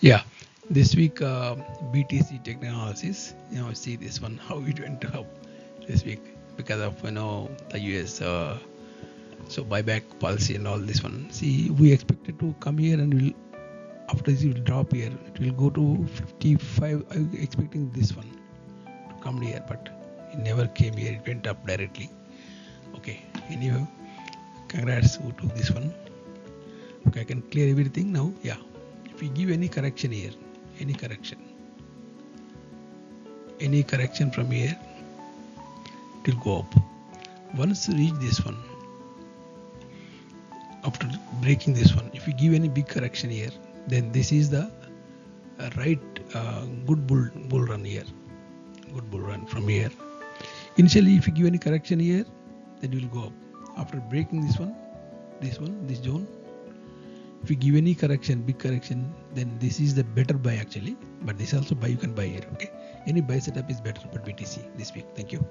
Yeah, this week BTC Technical Analysis. See this one how it went up this week because of the US so buyback policy and all this one. See, we expected to come here and will after this it will drop here. It will go to 55. I was expecting this one to come here, but it never came here. It went up directly. Okay. Anyway, congrats to this one. Okay, I can clear everything now. Yeah. If we give any correction here, any correction from here, it will go up. Once you reach this one, after breaking this one, if we give any big correction here, then this is the right good bull run here. Good bull run from here. Initially, if you give any correction here, then it will go up. After breaking this zone, if you give any correction, big correction, then this is the better buy actually. But this also buy, you can buy here. Okay. Any buy setup is better for BTC this week. Thank you.